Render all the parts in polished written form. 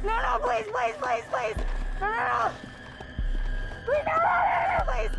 No, please. No. Please, no, please.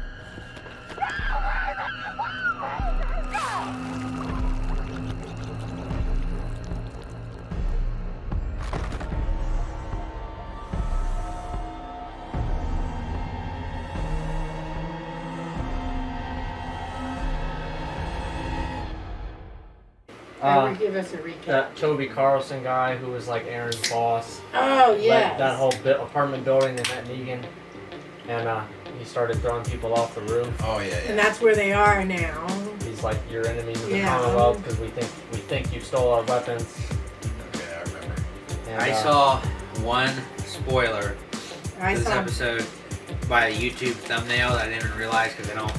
Give us a recap. That Toby Carlson guy who was like Aaron's boss. Oh, yeah. That whole apartment building, they met Negan. And he started throwing people off the roof. Oh, yeah. And that's where they are now. He's like, you're enemies of the Commonwealth because we think you stole our weapons. Okay, I remember. And, I saw one spoiler this episode by a YouTube thumbnail that I didn't even realize because I don't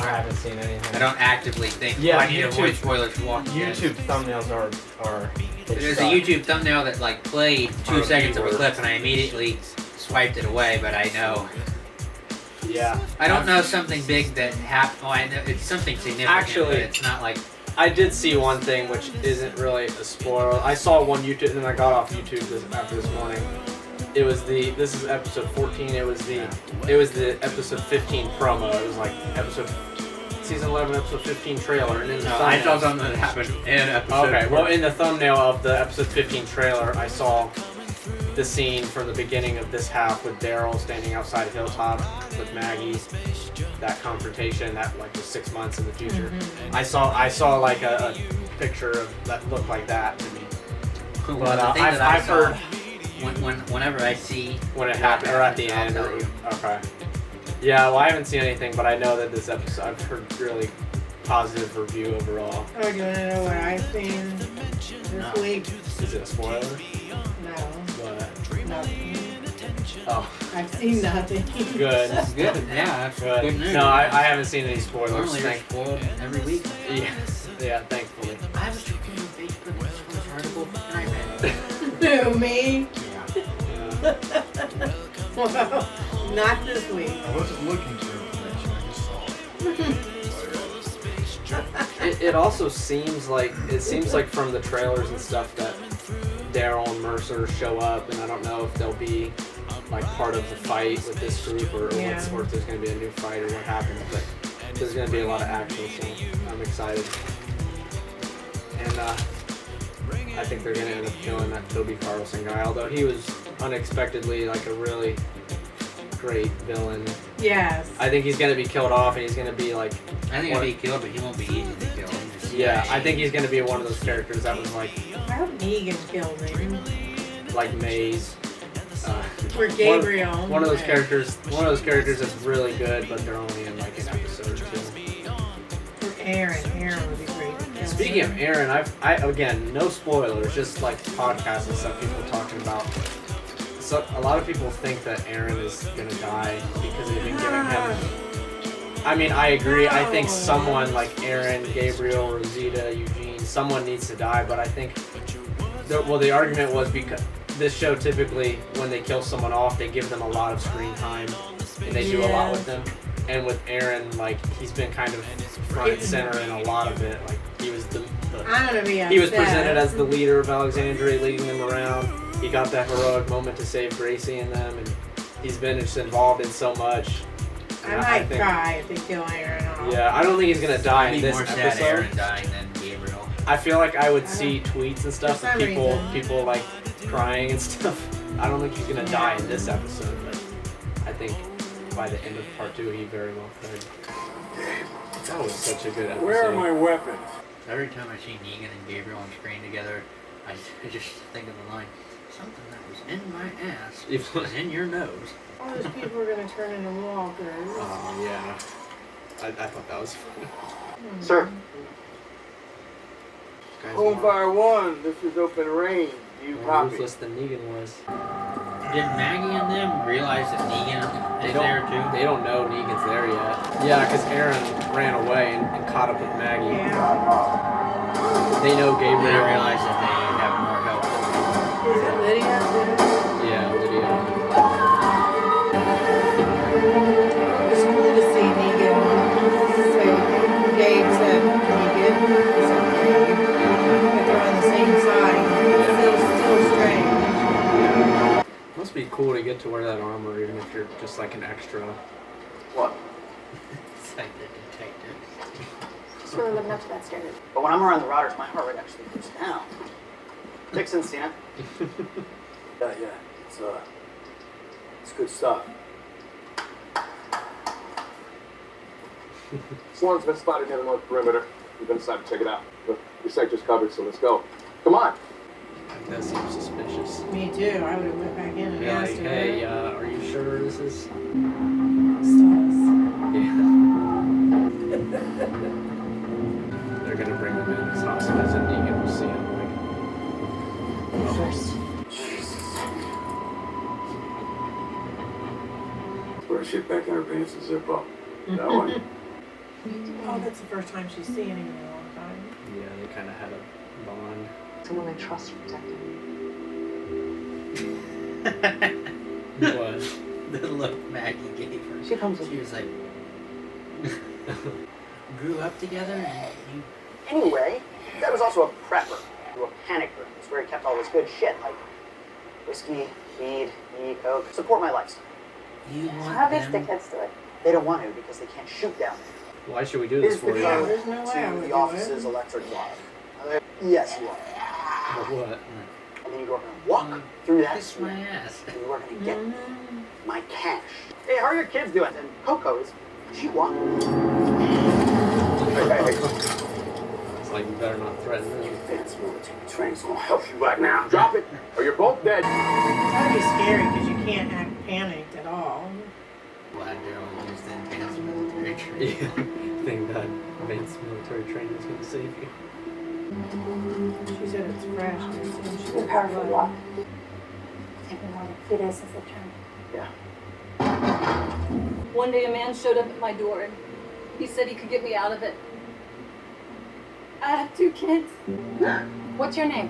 I haven't seen anything. I don't actively think. Yeah, I need to avoid spoilers for Walking Dead. YouTube thumbnails are. There's a YouTube thumbnail that like played 2 seconds of a clip, and I immediately swiped it away. But I know. Yeah. I don't know something big that happened. Oh, I know it's something significant. Actually, but it's not like. I did see one thing which isn't really a spoiler. I saw one YouTube, and then I got off YouTube after this morning. It was this is episode 14. It was the episode 15 promo. It was like season 11 episode 15 trailer, and in the I saw something that happened in episode. Okay, well, in the thumbnail of the episode 15 trailer, I saw the scene from the beginning of this half with Daryl standing outside a hilltop with Maggie. That confrontation that like was 6 months in the future. Mm-hmm. I saw like a picture of that looked like that to me. Cool. But Well, I've heard. Whenever I see when it happened, or at the end, okay. Yeah, well, I haven't seen anything, but I know that this episode, I've heard really positive review overall. Oh, do you want to know what I've seen this week? Is it a spoiler? No. What? Nothing. Oh. I've seen nothing. Good. Good. Yeah, that's good news. No, I haven't seen any spoilers. Normally you're spoiled every week. Yeah, thankfully. I was looking on Facebook for this article, and I read it. Who, me? Yeah. Well, not this week. I wasn't looking for information, I just saw it. It also seems like from the trailers and stuff that Daryl and Mercer show up, and I don't know if they'll be like part of the fight with this group or if there's going to be a new fight or what happens, but there's going to be a lot of action, so I'm excited. And I think they're going to end up killing that Toby Carlson guy, although he was unexpectedly like a really great villain. Yes. I think he's going to be killed off, and he's going to be like... I think he'll be killed, but he won't be easy to kill. Yeah, I think he's going to be one of those characters that was like... I hope Negan killed him. Like Maze. Or Gabriel. One of those characters that's really good, but they're only in like an episode or two. Or Aaron. Aaron would be great. Speaking of Aaron, I again, no spoilers, just like podcasts and stuff, people talking about. So a lot of people think that Aaron is gonna die because they've been giving him. I mean, I agree. I think someone like Aaron, Gabriel, Rosita, Eugene, someone needs to die. But I think, the argument was because this show typically, when they kill someone off, they give them a lot of screen time, and they do a lot with them. And with Aaron, like, he's been kind of front and center in a lot of it. Like, he was he was presented as the leader of Alexandria, leading them around. He got that heroic moment to save Gracie and them, and he's been just involved in so much. I might cry if they kill Aaron off. Yeah, I don't think he's gonna die in this more episode. sad Aaron dying than Gabriel. I feel like I would see tweets and stuff of people like crying and stuff. I don't think he's gonna die in this episode, but I think by the end of part 2 he very well could. That was such a good episode. Where are my weapons? Every time I see Negan and Gabriel on screen together, I just think of the line, something that was in my ass was in your nose. All those people are going to turn into walkers. Oh, yeah. I thought that was funny. Sir. Home Fire 1, this is open range. Do you more copy? ruthless than Negan was. Did Maggie and them realize that Negan is there too? They don't know Negan's there yet. Yeah, because Aaron ran away and caught up with Maggie. Yeah. They know Gabriel. They realize that they have more help. Is it Lydia too? Yeah, Lydia. It's cool to see Negan say, Gabe said Negan, he said Gabe. But they're on the same side. It feels still strange. cool to get to wear that armor, even if you're just like an extra. What? It's like the detective. Just really living up to that standard. But when I'm around the routers, my heart rate actually goes down. Dixon's seen it. Yeah. It's good stuff. Swarm's been spotted near the north perimeter. We've been decided to check it out. Look, your sector's covered, so let's go. Come on. That seems suspicious. Me too. I would have went back in and Yeah, asked like, her. hey, are you sure this is? Stalls. Yeah. They're gonna bring him in as hostages, and Negan will see him like. First. Put our shit back in our pants and zip up. That one. Oh, that's the first time she's seen him in a long time. Yeah, they kind of had a bond. Someone I trust to protect him. What? The look Maggie gave her. She comes with She was like, grew up together and you. Anyway, Dad was also a prepper. A panic room. It's where he kept all this good shit, like whiskey, weed, coke. Support my lifestyle. You want How these them? dickheads do it? They don't want to because they can't shoot down there. Why should we do this Here's for the you? code There's no way I to would the do office's it. electric wire. Yes, you are. But what? And then you go up and walk through that. Kiss my ass. And you are going to get my cash. Hey, how are your kids doing? And Coco's, she won. Hey. It's like you better not threaten them. Advanced military training's gonna help you right now. Drop it, or you're both dead. It's gotta be scary because you can't act panicked at all. Glad Daryl used the advanced military training. Yeah. Think that advanced military training is gonna save you. She said it's fresh. It's been powerful walk. It's been more than a few days since they turned. Yeah. One day a man showed up at my door and he said he could get me out of it. I have 2 kids. What's your name?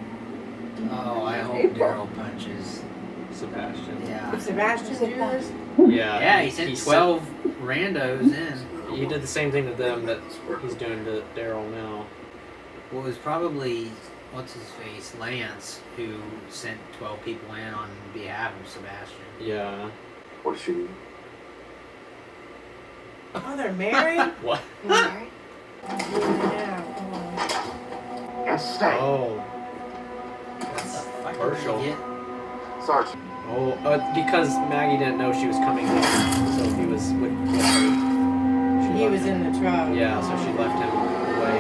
Oh, I hope April. Daryl punches. Sebastian. Yeah. Did Sebastian do this? Yeah. Yeah, he sent 12 randos in. He did the same thing to them that he's doing to Daryl now. Well, it was probably, what's his face, Lance, who sent 12 people in on behalf of Sebastian. Yeah. What does she need? Oh, they're married? What? You married? Yeah. Yes, stay. Oh. What the fuck Hershel. did we get? Sarge. Oh, because Maggie didn't know she was coming in, so he was with her. He was in the truck. Yeah, so she left him away.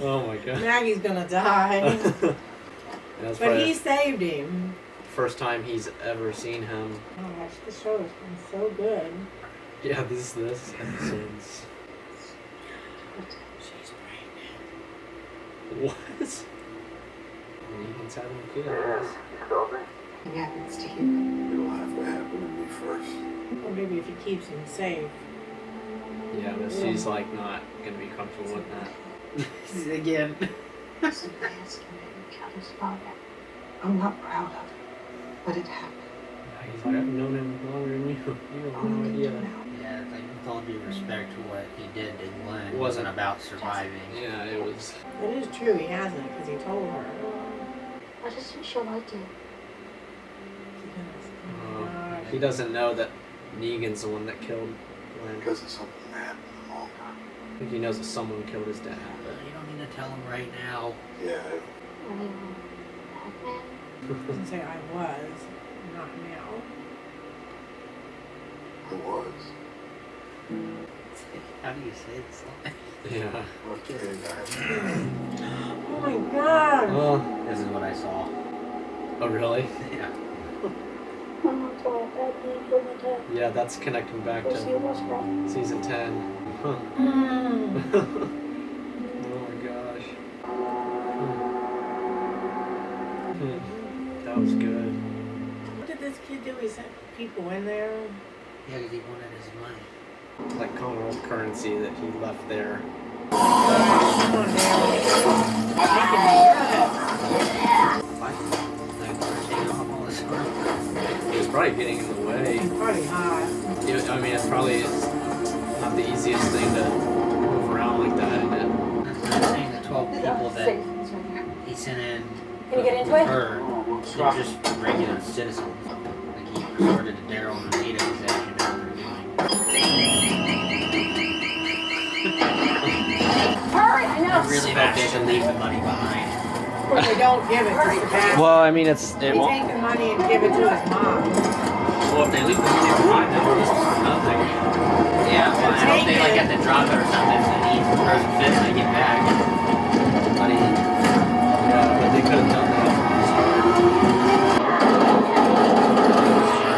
Oh my god. Maggie's gonna die. That's But probably he the saved him. first time he's ever seen him. Gosh, this show has been so good. Yeah, this episode's. She's pregnant. What? Negan's having a kid. It happens to you. It'll have to happen to me first. Or maybe if he keeps him safe. Yeah, but she's like not gonna be comfortable with that. Again. Simply asking me to kill his father. I'm not proud of it, but it happened. He's like, I've known him longer than you. You have no idea. Yeah, like with all due respect to what he did to Glenn, it Wasn't- wasn't about surviving. Yeah, it was. It is true, he hasn't, because he told her. Why doesn't she like you? He doesn't know that Negan's the one that killed Glenn. Because of something that happened a long time. I think he knows that someone killed his dad. You don't need to tell him right now. Yeah, Anyone? Batman? Doesn't say I was, not now. it was. How do you say this line? Yeah. Okay, guys. Oh my god! Oh. This is what I saw. Oh, really? Yeah. I'm sorry, Batman killed my dad. Yeah, that's connecting back Was he to was right? season 10. Huh. Mm. Oh my gosh. That was good. What did this kid do? He sent people in there? Yeah, because he wanted his money. Like Commonwealth currency that he left there. Come on, Dale. Like, taking off all his money. He was probably getting in the way. It's probably hot. I mean, it's probably not the easiest thing to move around like that, isn't it? That's what I'm saying, the 12 people that Safe. It's right here. he sent in Can you get into it? Her, they're just regular citizens. Like he resorted to Daryl and Anita because they actually know what they're doing. Hurry! I I know. really hope they can leave the money behind. Of course, they don't give it to Sebastian. Well, I mean, it They won't. take the money and give it to his mom. Well, if they leave the money behind, then this is nothing. Yeah, well, I hope they like have to drop it or something so he throws a fit when they get back. But he, Yeah, but they could have done that.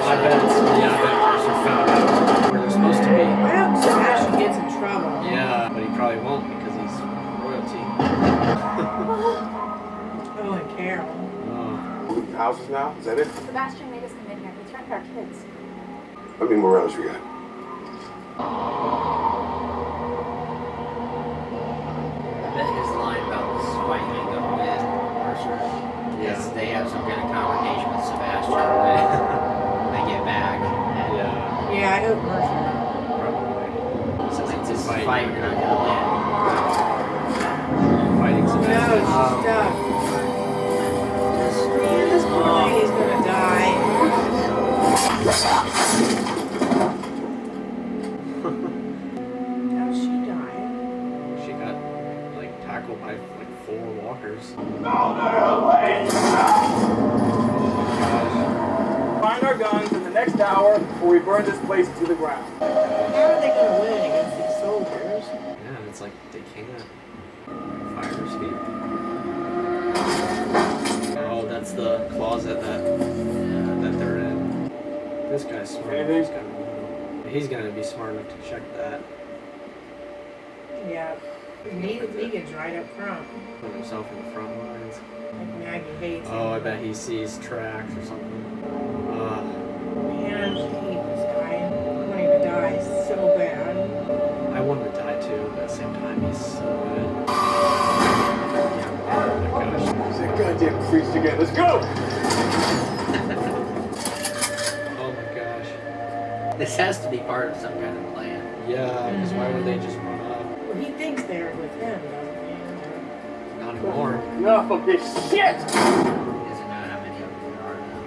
I bet it's, yeah, I bet Mercer found out where they're supposed to be. I hope Sebastian gets in trouble. Yeah, but he probably won't because he's royalty. Oh, and Carol. Oh. Moving houses now? Is that it? Sebastian made us come in here. He threatened our kids. How many more rounds we got? I bet his line about this fight ain't gonna win Mercer. Yeah. Is they have some kind of confrontation with Sebastian when they get back. And Yeah, Yeah, I hope Mercer. probably. so like this Fight. fight, you're not gonna win. Fighting No, Sebastian. she's stuck. Man, this poor lady's gonna die. How'd she die? She got like tackled by like 4 walkers. Find our guns in the next hour before we burn this place to the ground. How are they gonna win against these soldiers? Yeah, and it's like they can't fire escape. Oh, that's the closet that they're in. This guy's smart. He's gonna be smart enough to check that. Yeah. Negan's right up front. Put himself in the front lines. Like Maggie hates him. Oh, I bet he sees tracks or something. Man, I hate this guy. I want him to die so bad. I want him to die too, but at the same time, he's so good. Oh my gosh. Is that goddamn priest again? Let's go! Oh my gosh. This has to be part of some kind of plan. Yeah, because why would they just run up? Well, he thinks they're with him, doesn't he? Not anymore. Enough of this shit! He doesn't know how many of them there are now.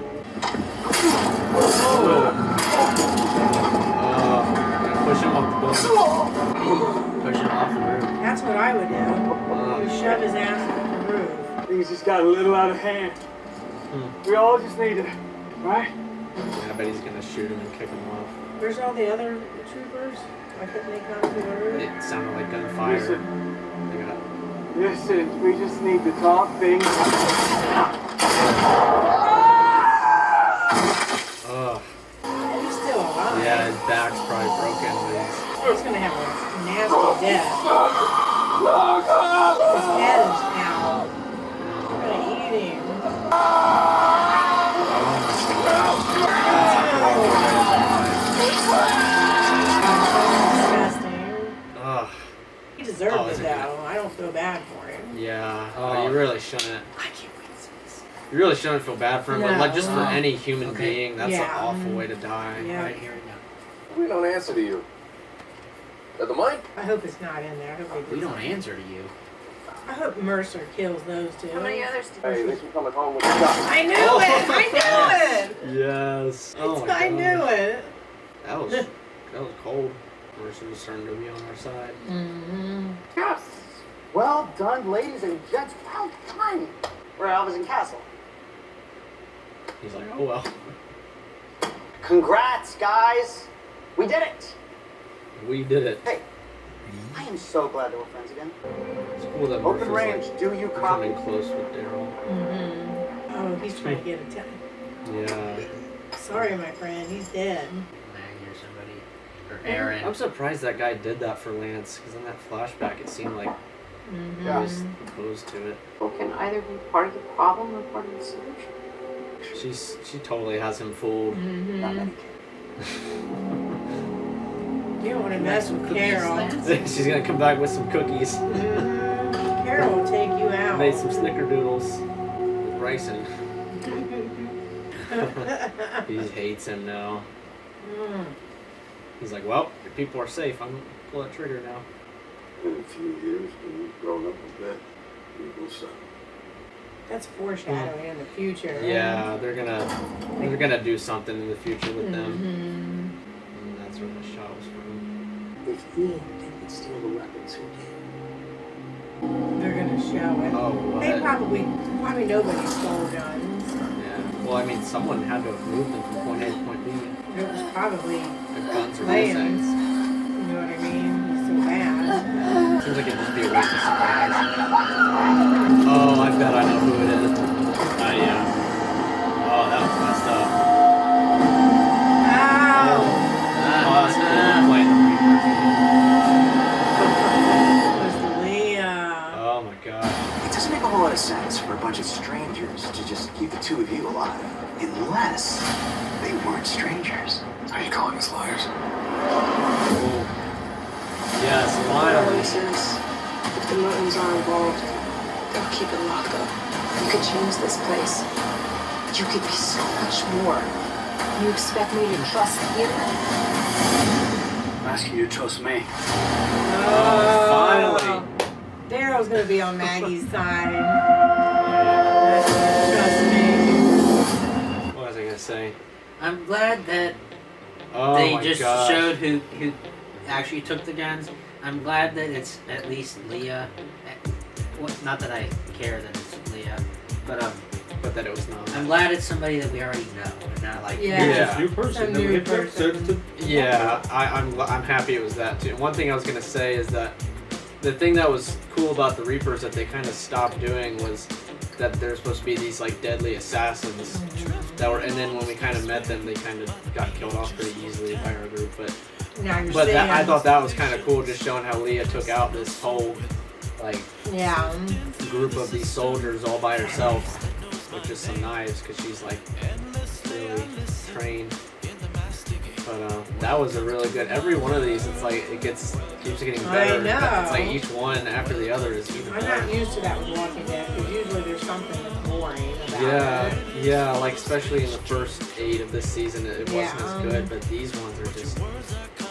Push him off the building. Push him off the roof. That's what I would do. You shove his ass off the roof. Things just got a little out of hand. We all just need to, right? Yeah, I bet he's gonna shoot him and kick him off. Where's all the other troopers? Why couldn't they come to the roof? It sounded like gunfire. Listen. They got Listen, we just need to talk things. Ugh. He's still alive. Yeah, his back's probably broken. But He's gonna have a nasty death. His head is out. We're gonna eat him. Disgusting. Ugh. He deserved Oh, it is it though. I don't feel bad for him. Yeah. Oh. You really shouldn't. I can't wait to see this. You really shouldn't feel bad for him, but like just for No. any human Okay. being, that's Yeah. an awful way to die. Yeah. Right here we go. We don't answer to you. At the mic? I hope it's not in there. I hope they do We don't something. answer to you. I hope Mercer kills those two. How many others did Hey, at least we're coming home with the shot. I knew it! I knew it! Yes. Oh my I god. knew it. That was cold. Mercer was starting to be on our side. Mm-hmm. Yes. Well done, ladies and gents. Well done. We're Elvis and Castle. He's like, oh well. Congrats, guys. We did it. We did it. Hey, I am so glad that we're friends again. It's cool that Open Mercer's range, like do you copy? coming close with Daryl. Mm-hmm. Oh, he's trying to get a Yeah. Sorry, my friend. He's dead. Maggie or somebody. Or Aaron. I'm surprised that guy did that for Lance, because in that flashback it seemed like Mm-hmm. he was opposed to it. People can either be part of the problem or part of the solution. She totally has him fooled. Mm-hmm. You don't want to mess with Carol. She's gonna come back with some cookies. Mm-hmm. Carol will take you out. Made some snickerdoodles with ricin. He hates him now. Mm. He's like, well, your people are safe. I'm gonna pull that trigger now. In a few years, when you've grown up a bit, you will settle. That's foreshadowing in the future. Yeah, they're gonna do something in the future with them. Mm-hmm. And that's where the shot was from. If he didn't steal the weapons, who did? They're gonna show it. Oh, what? They probably nobody stole guns. Yeah. Well, I mean, someone had to have moved them from point A to point B. It was probably The guns are Lance. missing. You know what I mean? He's so bad. Seems like it'd just be a waste of supplies. Oh, I bet I know who it is. Yeah. Oh, that was messed up. Ow! Oh, that's cool. Playing the It was Leah. Oh my god. It doesn't make a whole lot of sense for a bunch of strangers to just keep the two of you alive. Unless they weren't strangers. Are you calling us liars? Cool. Yes, finally. If the Mertens are involved, they'll keep it locked up. You could change this place. You could be so much more. You expect me to trust you? I'm asking you to trust me. Finally. Daryl's gonna be on Maggie's side. Trust me. What was I gonna say? I'm glad that Oh they my just gosh. showed who actually took the guns. I'm glad that it's at least Leah. Well, not that I care that it's Leah, but that it was not. I'm glad it's somebody that we already know, and not like Yeah. New person. A new person. Yeah, I'm happy it was that too. One thing I was gonna say is that the thing that was cool about the Reapers that they kind of stopped doing was that they're supposed to be these like deadly assassins that were, and then when we kind of met them, they kind of got killed off pretty easily by our group. But that, I thought that was kind of cool, just showing how Leah took out this whole like group of these soldiers all by herself with just some knives, because she's like really trained. But that was a really good. Every one of these, it's like it keeps getting better. I know. It's like each one after the other is even I'm better. not used to that with Walking Dead, because usually there's something that's boring about it. Yeah, like especially in the first 8 of this season, it wasn't as good. But these ones are just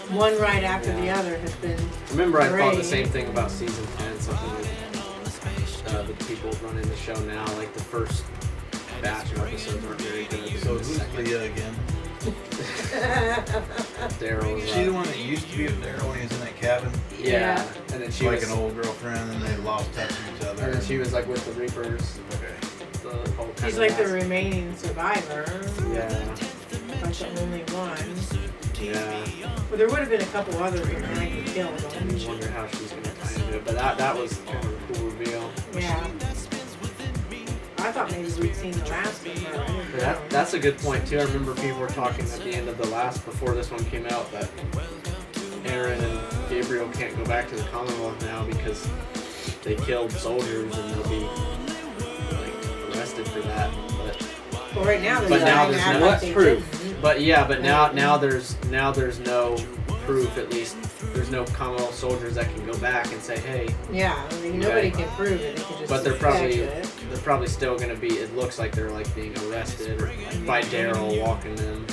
one right after the other has been. Remember, I thought the great. same thing about season 10. Something with the people running the show now. Like the first batch of episodes aren't very good. So who's Leah again? Daryl was Is she the one that used to be up there when he was in that cabin? Yeah. And then she like was an old girlfriend, and they lost touch with each other. And then she was like with the Reapers. Okay. The whole kind She's of like the last- remaining survivor. Yeah. Like the only one. Yeah. Well, there would have been a couple others that might have killed them. I wonder how she's gonna tie into it. But that was kind of a cool reveal. Yeah. I thought maybe we'd seen the last of her. I didn't But know. that's a good point too. I remember people were talking at the end of the last, before this one came out, that Aaron and Gabriel can't go back to the Commonwealth now because they killed soldiers and they'll be like arrested for that. Well, right now they're But now trying to there's act no like they proof. didn't. But yeah, but now there's no proof. At least there's no Commonwealth soldiers that can go back and say, hey. Yeah, I mean, nobody can prove it. They can just But they're suspect it. probably still gonna be. It looks like they're like being arrested or like by Daryl walking them.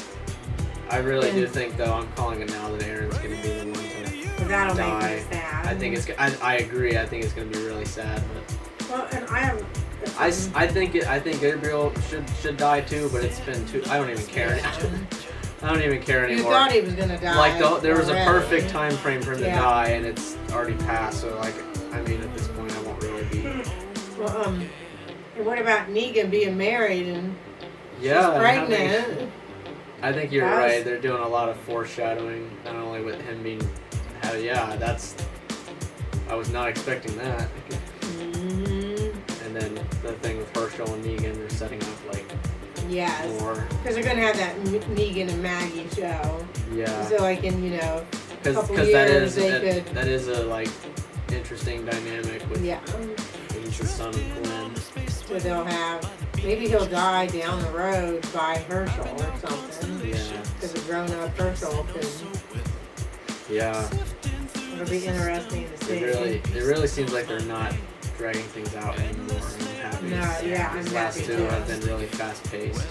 I really do think though. I'm calling it now that Aaron's gonna be the one to But that'll die. make me sad. I think it's. I agree. I think it's gonna be really sad. But Well, and I have. I think Gabriel should die too. But it's been too. I don't even care. I don't even care anymore. You thought he was gonna die. Like there was a already. perfect time frame for him to die, and it's already passed. So like, I mean, at this point, I won't really be. Well, and what about Negan being married and Yeah, she's pregnant? I think you're That's- right. They're doing a lot of foreshadowing, not only with him being. I was not expecting that. Mm-hmm. And then the thing with Hershel and Negan, they're setting up like Yes. more. Because they're gonna have that Negan and Maggie show. Yeah. So like in couple Because years that is a like interesting dynamic with. Yeah. He's the son of Glenn. So they'll have, maybe he'll die down the road by Hershel or something. Yeah. Because a grown-up Hershel can. Yeah. It'll be interesting to see. It really seems like they're not dragging things out anymore. I'm happy. No, yeah, I'm These last happy two too. have been really fast paced.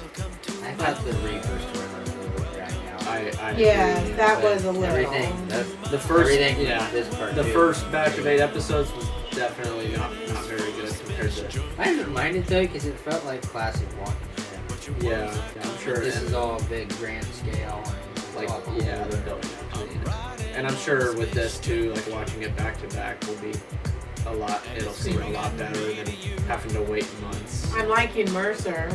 I thought the Reapers were a little bit dragged out. I Yeah, agree, that but was a little. Everything, the first everything yeah this part the too. first batch of 8 episodes was definitely not very good compared to. I didn't mind it though, because it felt like classic Walking Dead. Yeah, I'm sure. This is all big, grand scale. And Like, all cool. yeah, they're building up to it. And I'm sure with this too, like watching it back to back will be a lot. It'll seem a lot better than having to wait months. I'm liking Mercer.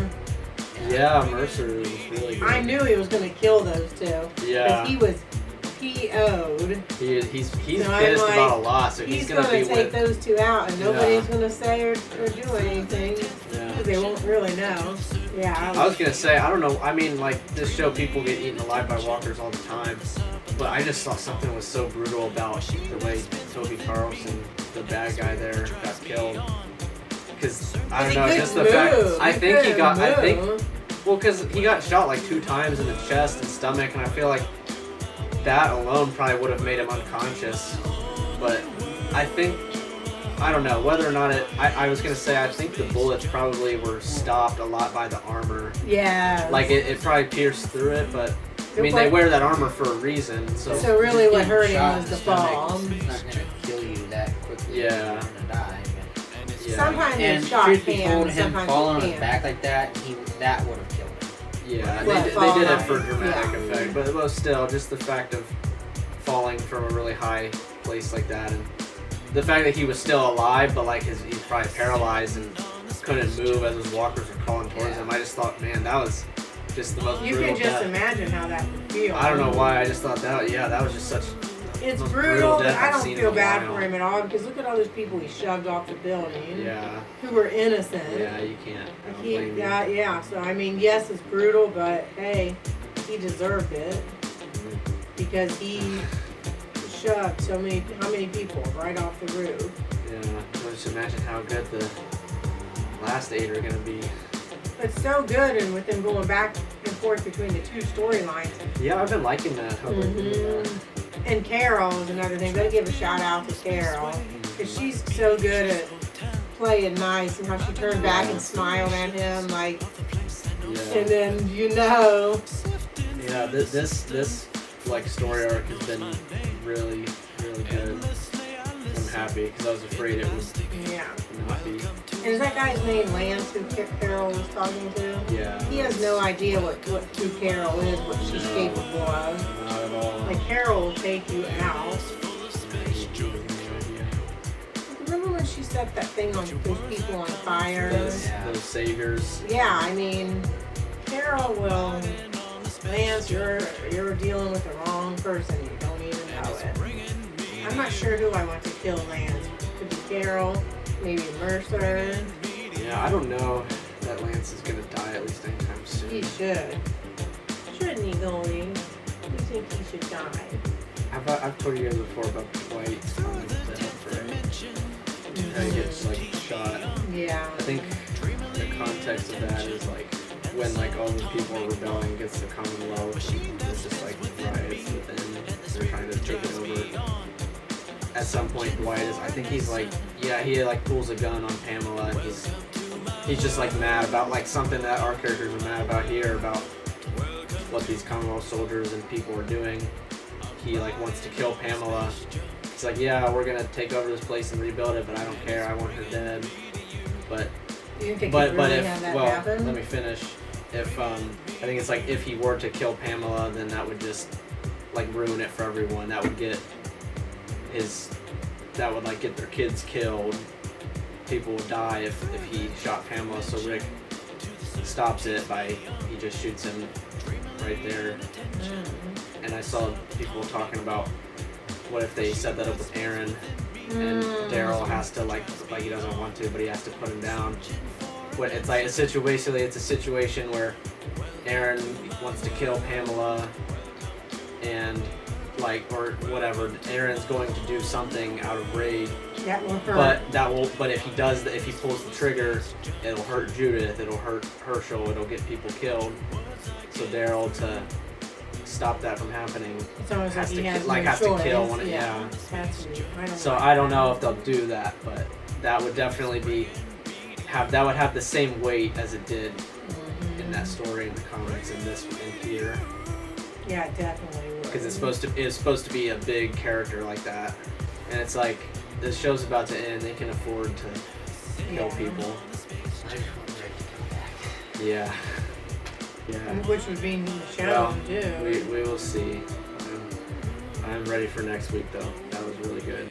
Yeah, Mercer was really good. I knew he was going to kill those two. Yeah. Because he was PO'd. He's So pissed I'm like, about a lot, so he's gonna be take with. those two out, and nobody's going to say or do anything. Yeah. Because they won't really know. Yeah. I was gonna say, I don't know. I mean, like this show, people get eaten alive by walkers all the time, but I just saw something was so brutal about the way Toby Carlson, the bad guy there, got killed. Because I don't know, just the fact. I think he got. I think. Well, because he got shot like 2 times in the chest and stomach, and I feel like that alone probably would have made him unconscious. But I think, I don't know, whether or not it, I was going to say, I think the bullets probably were stopped a lot by the armor. Yeah. Like, it probably pierced through it, but, I mean, they wear that armor for a reason, so. So really what hurt him Shot was in the stomach fall. is not going to kill you that quickly. Yeah. You're going to die. Yeah. Sometimes And the shot truth be can, told, and him sometimes falling on it his can't. back like that, that would have killed him. Yeah, Well, they did it for falling, dramatic yeah. effect, but still, just the fact of falling from a really high place like that, and the fact that he was still alive, but like he's probably paralyzed and couldn't move as his walkers were crawling towards him. I just thought, man, that was just the most You brutal can just death. imagine how that would feel. I don't know why, I just thought that, yeah, that was just such. It's most brutal, but death I I've don't seen feel in a bad while. for him at all because look at all those people he shoved off the building Yeah, who were innocent. yeah, you can't. I don't He, blame you. yeah, so I mean, yes, it's brutal, but hey, he deserved it because he shoved how many people right off the roof. Yeah, just imagine how good the last 8 are gonna be. It's so good, and with them going back and forth between the 2 storylines. Yeah, I've been liking that. How they're doing that. And Carol is another thing. Gotta give a shout out to Carol because she's so good at playing nice and how she turned back and smiled at him, like, Yeah. and then Yeah, this like story arc has been really good. I'm happy because I was afraid it would yeah. not be. And is that guy's name Lance, who Carol was talking to? Yeah. He has no idea who Carol is, what she's No. capable of. Not at all. Like Carol will take you out. Remember when she set that thing on those people on fire? Those saviors. Yeah, I mean, Carol will. Lance, you're dealing with the wrong person. You don't even know it. I'm not sure who I want to kill Lance. Could be Carol, maybe Mercer. Yeah, I don't know that Lance is gonna die at least anytime soon. He should. Shouldn't he, Goldie? You think he should die? I've told you guys before about Dwight on the parade. How he gets like shot. Yeah. I think the context of that is like when like all the people are rebelling against the Commonwealth and there's just like riots within, they're trying to take it over. At some point Dwight is, I think he's like, yeah, he like pulls a gun on Pamela and he's just like mad about like something that our characters are mad about here, about what these Commonwealth soldiers and people are doing. He like wants to kill Pamela. He's like, yeah, we're gonna take over this place and rebuild it, but I don't care, I want her dead. But You didn't think but he'd really if have that well, happen? let me finish. If I think it's like if he were to kill Pamela, then that would just like ruin it for everyone. That would get like get their kids killed. People would die if he shot Pamela. So Rick stops it by he just shoots him right there. And I saw people talking about what if they set that up with Aaron and Daryl has to like he doesn't want to, but he has to put him down. But it's like a situation where Aaron wants to kill Pamela and like or whatever. Aaron's going to do something out of rage. That will hurt. But if he does, if he pulls the trigger, it'll hurt Judith. It'll hurt Hershel. It'll get people killed. So Daryl to stop that from happening It's almost like he has like no has choice. to kill one. Yeah. Has to. So I don't know if they'll do that, but that would definitely that would have the same weight as it did in that story in the comics and this in here. Yeah, it definitely would. Because it's supposed to be a big character like that, and it's like the show's about to end. They can afford to kill people. Yeah. Yeah. Which would mean the show Well, too. we will see. I'm ready for next week though. That was really good.